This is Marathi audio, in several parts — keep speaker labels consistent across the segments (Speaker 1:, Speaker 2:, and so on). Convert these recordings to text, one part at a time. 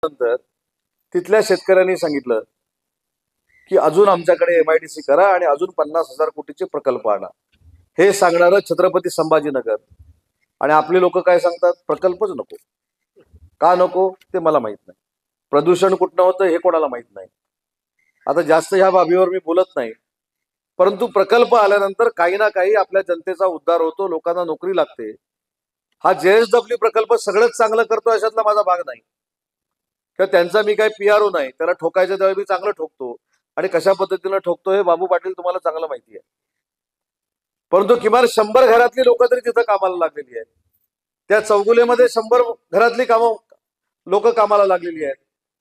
Speaker 1: नंतर तिथल्या शेतकऱ्यांनी सांगितलं की अजून आमच्याकडे MIDC करा आणि अजून 50,000 कोटीचे प्रकल्प आणा। हे सांगणारं छत्रपती संभाजीनगर आणि आपले लोक काय सांगतात, प्रकल्पच नको। का नको ते मला माहित नाही, प्रदूषण कुठनं होतं हे कोणाला माहित नाही। आता जास्त ह्या बाबीवर मी बोलत नाही, परंतु प्रकल्प आल्यानंतर काही ना काही आपल्या जनतेचा उद्धार होतो, लोकांना नोकरी लागते। हा JSW प्रकल्प सगळंच चांगलं करतो अशातला माझा भाग नाही, किंवा त्यांचा मी काही PRO नाही। त्याला ठोकायचं त्यावेळी मी चांगलं ठोकतो आणि कशा पद्धतीने ठोकतो हे बाबू पाटील तुम्हाला चांगलं माहिती आहे। परंतु किमान 100 घरातली लोक तरी तिथं कामाला लागलेली आहेत। त्या चौगुलेमध्ये 100 घरातली लोक कामाला लागलेली आहेत।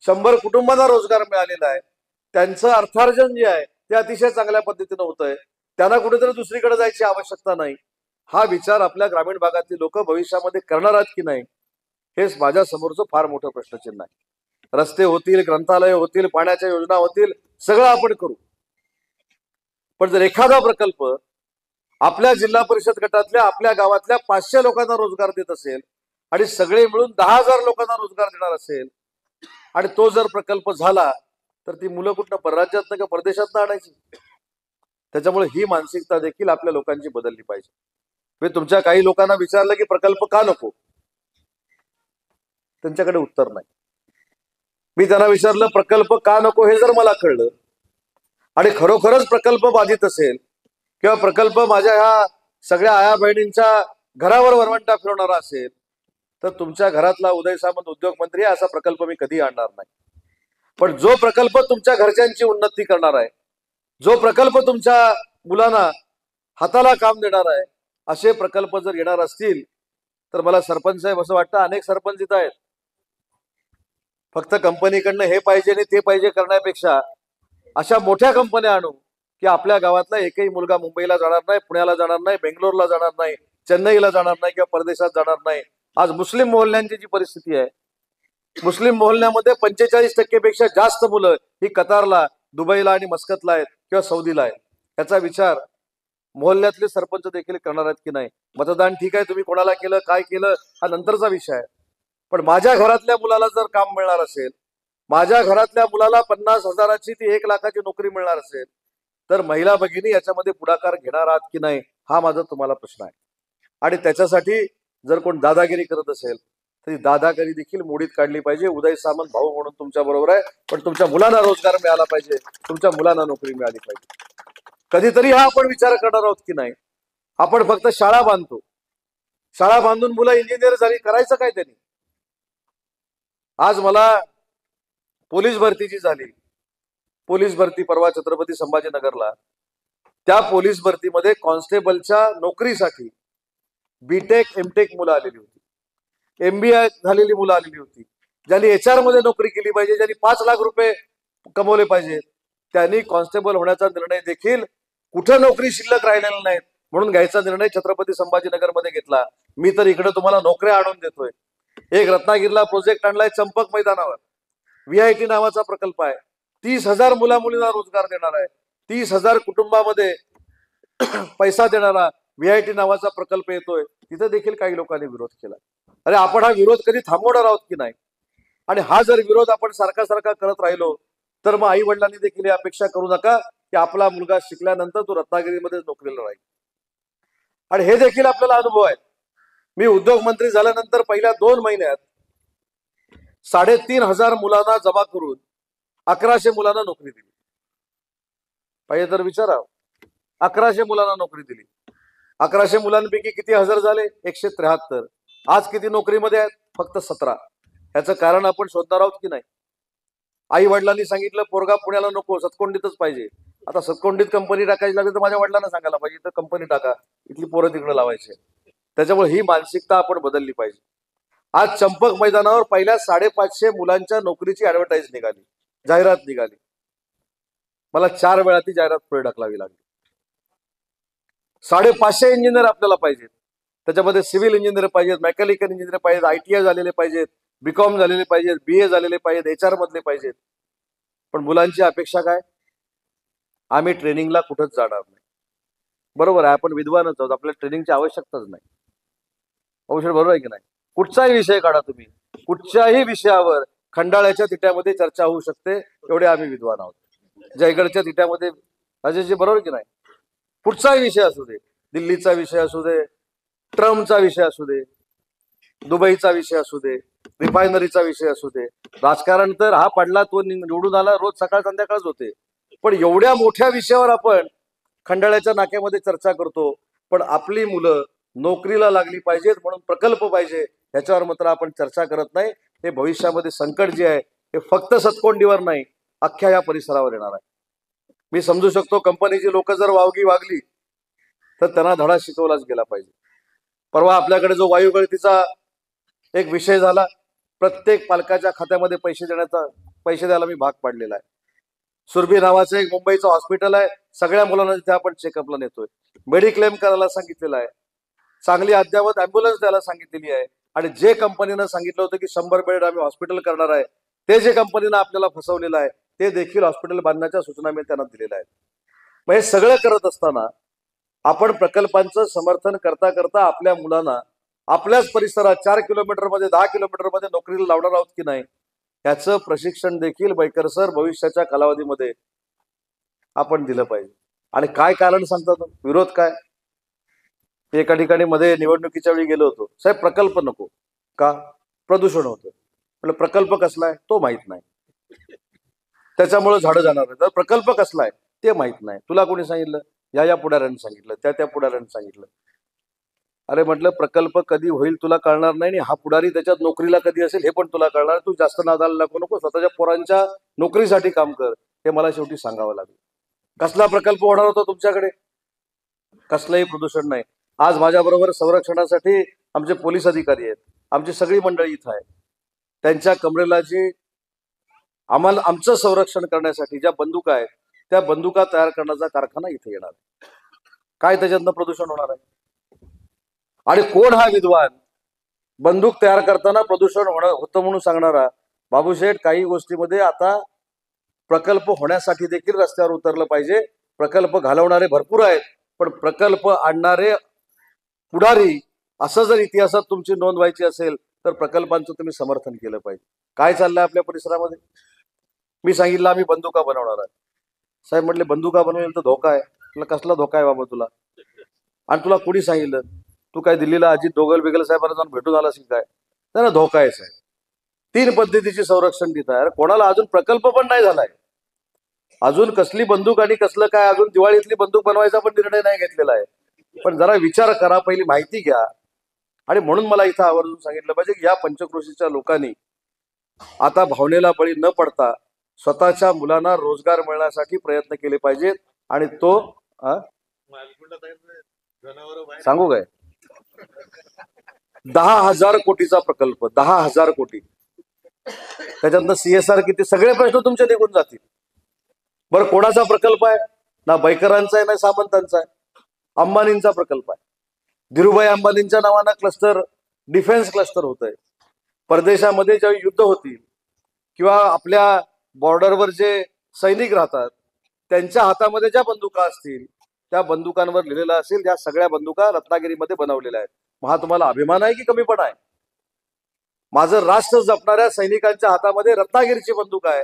Speaker 1: 100 कुटुंबांना रोजगार मिळालेला आहे। त्यांचं अर्थार्जन जे आहे ते अतिशय चांगल्या पद्धतीने होतंय। त्यांना कुठेतरी दुसरीकडे जायची आवश्यकता नाही। हा विचार आपल्या ग्रामीण भागातली लोक भविष्यामध्ये करणार आहेत की नाही हेच माझ्या समोरचं फार मोठं प्रश्नचिन्ह आहे। रस्ते होतील, ग्रंथालय होतील, पाण्याच्या योजना होतील, सगळं आपण करू। पण जर एखादा प्रकल्प आपल्या जिल्हा परिषद गटातल्या आपल्या गावातल्या 500 लोकांना रोजगार देत असेल आणि सगळे मिळून 10,000 लोकांना रोजगार देणार असेल आणि तो जर प्रकल्प झाला तर ती मुलं कुठनं परराज्यातनं किंवा परदेशातनं आणायची। त्याच्यामुळे ही मानसिकता देखील आपल्या लोकांची बदलली पाहिजे। मी तुमच्या काही लोकांना विचारलं की प्रकल्प का नको, त्यांच्याकडे उत्तर नाही। मी त्यांना विचारलं प्रकल्प का नको हे जर मला कळलं आणि खरोखरच प्रकल्प बाधित असेल किंवा प्रकल्प माझ्या ह्या सगळ्या आया बहिणींच्या घरावर वरवंटा फिरवणारा असेल तर तुमच्या घरातला उदय सामंत उद्योगमंत्री असा प्रकल्प मी कधी आणणार नाही। पण जो प्रकल्प तुमच्या घरच्यांची उन्नती करणार आहे, जो प्रकल्प तुमच्या मुलांना हाताला काम देणार आहे, असे प्रकल्प जर येणार असतील तर मला सरपंच साहेब असं वाटतं अनेक सरपंच इथं आहेत, फक्त कंपनीकडनं हे पाहिजे आणि ते पाहिजे करण्यापेक्षा अशा मोठ्या कंपन्या आणू की आपल्या गावातला एकही मुलगा मुंबईला जाणार नाही, पुण्याला जाणार नाही, बेंगलोरला जाणार नाही, चेन्नईला जाणार नाही किंवा परदेशात जाणार नाही। आज मुस्लिम मोहल्ल्यांची जी परिस्थिती आहे, मुस्लिम मोहल्ल्यामध्ये 45% पेक्षा जास्त मुलं ही कतारला, दुबईला आणि मस्कतला आहेत किंवा सौदीला आहेत। याचा विचार मोहल्ल्यातले सरपंच देखील करणार आहेत की नाही। मतदान ठीक आहे, तुम्ही कोणाला केलं काय केलं हा नंतरचा विषय आहे, पण माझ्या घरातल्या मुलाला जर काम मिळणार असेल, माझ्या घरातल्या मुलाला 50,000ची ती 1 लाखाची नोकरी मिळणार असेल तर महिला भगिनी याच्यामध्ये पुढाकार घेणार आहात की नाही हा माझा तुम्हाला प्रश्न आहे। आणि त्याच्यासाठी जर कोण दादागिरी करत असेल तरी दादागिरी देखील मोडीत काढली पाहिजे। उदय सामंत भाऊ म्हणून तुमच्या बरोबर आहे, पण तुमच्या मुलांना रोजगार मिळाला पाहिजे, तुमच्या मुलांना नोकरी मिळाली पाहिजे। कधीतरी हा आपण विचार करणार आहोत की नाही। आपण फक्त शाळा बांधतो, शाळा बांधून मुलं इंजिनियर झाली, करायचं काय त्यांनी। आज मला पोलीस भरतीची झाली, पोलीस भरती परवा छत्रपती संभाजीनगरला, त्या पोलीस भरतीमध्ये कॉन्स्टेबलच्या नोकरीसाठी BTech MTech मुलं आलेली होती, MBA झालेली मुलं आलेली होती, ज्यांनी HR मध्ये नोकरी केली पाहिजे, ज्यांनी 5 लाख रुपये कमवले पाहिजे, त्यांनी कॉन्स्टेबल होण्याचा निर्णय देखील कुठे नोकरी शिल्लक राहिलेला नाही म्हणून घ्यायचा निर्णय छत्रपती संभाजीनगरमध्ये घेतला। मी तर इकडे तुम्हाला नोकऱ्या आणून देतोय। एक रत्नागिरीला प्रोजेक्ट आणलाय चंपक मैदानावर, VIT नावाचा प्रकल्प आहे, 30,000 मुला मुलींना रोजगार देणार आहे, 30,000 कुटुंबामध्ये पैसा देणारा VIT नावाचा प्रकल्प येतोय। तिथे देखील काही लोकांनी विरोध केला। अरे आपण हा विरोध कधी थांबवणार आहोत की नाही। आणि हा जर विरोध आपण सारखा सारखा करत राहिलो तर मग आई वडिलांनी देखील अपेक्षा करू नका की आपला मुलगा शिकल्यानंतर तो रत्नागिरीमध्ये नोकरीला राहील। आणि हे देखील आपल्याला अनुभव आहे। मी उद्योगमंत्री झाल्यानंतर पहिल्या 2 महिन्यात 3,500 मुलांना जमा करून 1100 मुलांना नोकरी दिली। पाहिजे तर विचारा, 1100 मुलांना नोकरी दिली। 1100 मुलांपैकी किती हजार झाले? 173। आज किती नोकरीमध्ये आहेत? फक्त 17। याचं कारण आपण शोधणार आहोत की नाही। आई वडिलांनी सांगितलं पोरगा पुण्याला नको, सतकोंडीतच पाहिजे। आता सतकोंडीत कंपनी टाकायची लागली तर माझ्या वडिलांना सांगायला पाहिजे तर कंपनी टाका, इथली पोरं तिकडे लावायची। त्याच्यामुळे ही मानसिकता आपण बदलली पाहिजे। आज चंपक मैदानावर पहिल्या 550 मुलांच्या नोकरीची ऍडव्हर्टाईज निघाली, जाहिरात निघाली। मला 4 वेळा ती जाहिरात पुढे ढकलावी लागली। 550 इंजिनियर आपल्याला पाहिजेत, त्याच्यामध्ये सिव्हिल इंजिनियर पाहिजेत, मेकॅनिकल इंजिनियर पाहिजेत, ITI झालेले पाहिजेत, BCom झालेले पाहिजेत, BA झालेले पाहिजेत, HR मधले पाहिजेत। पण मुलांची अपेक्षा काय? आम्ही ट्रेनिंगला कुठंच जाणार नाही। बरोबर आहे, आपण विद्वानच आहोत, आपल्याला ट्रेनिंगची आवश्यकताच नाही। औषध बरोबर आहे की नाही। कुठचाही विषय काढा तुम्ही, कुठच्याही विषयावर खंडाळ्याच्या तिट्यामध्ये चर्चा होऊ शकते, एवढे आम्ही विद्वान आहोत. जयगडच्या तिट्यामध्ये अजयजी बरोबर की नाही, कुठचाही विषय असू दे, दिल्लीचा विषय असू दे, ट्रम्पचा विषय असू दे, दुबईचा विषय असू दे, रिफायनरीचा विषय असू दे, राजकारण तर हा पडला तो निवडून आला, रोज सकाळ संध्याकाळच होते. पण एवढ्या मोठ्या विषयावर आपण खंडाळ्याच्या नाक्यामध्ये चर्चा करतो. पण आपली मुलं नोकरीला लागली पाहिजेत म्हणून प्रकल्प पाहिजे, ह्याच्यावर मात्र आपण चर्चा करत नाही. हे भविष्यामध्ये संकट जे आहे हे फक्त सतकोंडीवर नाही, अख्ख्या या परिसरावर येणार आहे. मी समजू शकतो कंपनीची लोक जर वावगी वागली तर त्यांना धडा शिकवलाच गेला पाहिजे. परवा आपल्याकडे जो वायू गळतीचा एक विषय झाला, प्रत्येक पालकाच्या खात्यामध्ये पैसे द्यायला मी भाग पाडलेला आहे. सुरभी नावाचं एक मुंबईचं हॉस्पिटल आहे, सगळ्या मुलांना तिथे आपण चेकअपला नेतोय. मेडिक्लेम करायला सांगितलेलं आहे, चांगली अद्ययावत अँब्युलन्स द्यायला सांगितलेली आहे. आणि जे कंपनीनं सांगितलं होतं की 100 बेड आम्ही हॉस्पिटल करणार आहे, ते जे कंपनीनं आपल्याला फसवलेलं आहे ते देखील हॉस्पिटल बांधण्याच्या सूचना मी त्यांना दिलेल्या आहेत. मग हे सगळं करत असताना आपण प्रकल्पांचं समर्थन करता करता आपल्या मुलांना आपल्याच परिसरात 4 किलोमीटरमध्ये 10 किलोमीटरमध्ये नोकरीला लावणार आहोत की नाही, याचं प्रशिक्षण देखील बैकर सर भविष्याच्या कालावधीमध्ये आपण दिलं पाहिजे. आणि काय कारण सांगतात, विरोध काय? एका ठिकाणी मध्ये निवडणुकीच्या वेळी गेलो होतो, साहेब प्रकल्प नको का, प्रदूषण होतं. म्हटलं प्रकल्प कसलाय तो माहित नाही, त्याच्यामुळे झाडं जाणार आहे. तर प्रकल्प कसलाय ते माहित नाही, तुला कोणी सांगितलं? या पुढाऱ्यांनी सांगितलं, त्या पुढाऱ्यांनी सांगितलं. अरे म्हटलं प्रकल्प कधी होईल तुला कळणार नाही, आणि हा पुढारी त्याच्यात नोकरीला कधी असेल हे पण तुला कळणार. तू जास्त नादाला लागू नको, स्वतःच्या पोरांच्या नोकरीसाठी काम कर, हे मला शेवटी सांगावं लागेल. कसला प्रकल्प होणार होता तुमच्याकडे? कसलंही प्रदूषण नाही. आज माझ्याबरोबर संरक्षणासाठी आमचे पोलीस अधिकारी आहेत, आमची सगळी मंडळी इथं आहे. त्यांच्या कमरेला जी आम्हाला आमचं संरक्षण करण्यासाठी ज्या बंदुका आहेत त्या बंदुका तयार करण्याचा कारखाना इथे येणार. काय त्याच्यातनं प्रदूषण होणार आहे? आणि कोण हा विद्वान बंदूक तयार करताना प्रदूषण होतं म्हणून सांगणारा? बाबूशेठ, काही गोष्टीमध्ये आता प्रकल्प होण्यासाठी देखील रस्त्यावर उतरलं पाहिजे. प्रकल्प घालवणारे भरपूर आहेत, पण प्रकल्प आणणारे पुढारी असं जर इतिहासात तुमची नोंद व्हायची असेल तर प्रकल्पांचं तुम्ही समर्थन केलं पाहिजे. काय चाललंय आपल्या परिसरामध्ये? मी सांगितलं आम्ही बंदुका बनवणार आहे. साहेब म्हटले बंदुका बनवलेलं तर धोका आहे. म्हटलं कसला धोका आहे बाबा तुला? आणि तुला कोणी सांगितलं? तू काय दिल्लीला अजित डोगल बिगल साहेबांना जाऊन भेटून आला असेल काय? त्यांना धोका आहे साहेब. 3 पद्धतीची संरक्षण देत आहे. कोणाला अजून प्रकल्प पण नाही झालाय, अजून कसली बंदूक आणि कसलं काय, अजून दिवाळीतली बंदूक बनवायचा पण निर्णय नाही घेतलेला आहे. पण जरा विचार करा, पहिली माहिती घ्या. आणि म्हणून मला इथं आवर्जून सांगितलं पाहिजे की या पंचक्रोशीच्या लोकांनी आता भावनेला बळी न पडता स्वतःच्या मुलांना रोजगार मिळण्यासाठी प्रयत्न केले पाहिजेत. आणि तो सांगू काय, 10,000 कोटीचा प्रकल्प, 10,000 कोटी, त्याच्यातनं CSR किती, सगळे प्रश्न तुमचे निघून जातील. बरं कोणाचा प्रकल्प आहे? ना बैकरांचा आहे ना सामंतांचा आहे, अंबानींचा प्रकल्प आहे. धीरूभाई अंबानींच्या नावानं क्लस्टर, डिफेन्स क्लस्टर होत आहे. परदेशामध्ये जेव्हा युद्ध होतील किंवा आपल्या बॉर्डरवर जे सैनिक राहतात त्यांच्या हातामध्ये ज्या बंदुका असतील त्या बंदुकांवर लिहिलेलं असेल या सगळ्या बंदुका रत्नागिरीमध्ये बनवलेल्या आहेत. हा तुम्हाला अभिमान आहे की कमीपणा आहे? माझं राष्ट्र जपणाऱ्या सैनिकांच्या हातामध्ये रत्नागिरीची बंदूक आहे,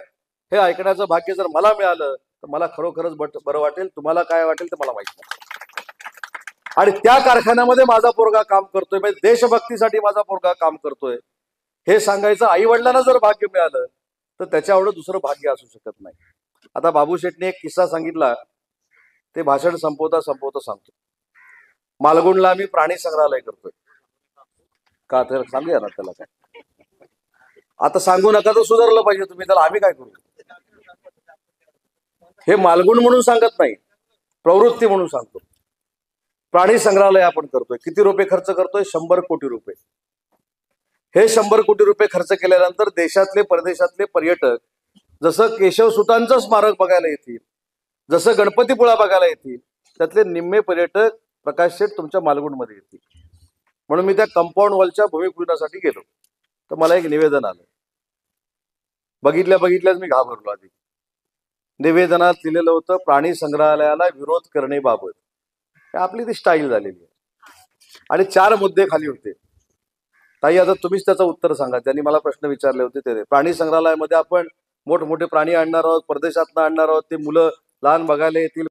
Speaker 1: हे ऐकण्याचं भाग्य जर मला मिळालं तर मला खरोखरच बरं वाटेल. तुम्हाला काय वाटेल ते मला माहित नाही. आणि त्या कारखान्यामध्ये माझा पोरगा काम करतोय, म्हणजे देशभक्तीसाठी माझा पोरगा काम करतोय, हे सांगायचं आई वडिलांना जर भाग्य मिळालं तर त्याच्या एवढं दुसरं भाग्य असू शकत नाही. आता बाबू शेठने एक किस्सा सांगितला, ते भाषण संपवता सांगतो. मालगुणला आम्ही प्राणी संग्रहालय करतोय का, तर सांगूया ना त्याला काय. आता सांगू नका तर सुधारलं पाहिजे तुम्ही, त्याला आम्ही काय करू? हे मालगुण म्हणून सांगत नाही, प्रवृत्ती म्हणून सांगतो. प्राणी संग्रहालय आपण करतोय, किती रुपये खर्च करतोय? 100 कोटी रुपये. हे 100 कोटी रुपये खर्च केल्यानंतर देशातले परदेशातले पर्यटक जसं केशवसुतांचं स्मारक बघायला येतील, जसं गणपतीपुळा बघायला येतील, त्यातले निम्मे पर्यटक प्रकाश शेठ तुमच्या मालगुणमध्ये येतील. म्हणून मी त्या कंपाऊंड वॉलच्या भूमिपूजनासाठी गेलो तर मला एक निवेदन आलं. बघितल्याच मी घाबरलो. आधी निवेदनात लिहिलेलं होतं प्राणी संग्रहालयाला विरोध करण्याबाबत. आपली ती स्टाईल झालेली आहे. आणि 4 मुद्दे खाली होते. ताई आता तुम्हीच त्याचं उत्तर सांगा. त्यांनी मला प्रश्न विचारले होते ते. प्राणी संग्रहालयामध्ये आपण मोठमोठे प्राणी आणणार आहोत, परदेशातनं आणणार आहोत, ते मुलं लहान बघायला येतील.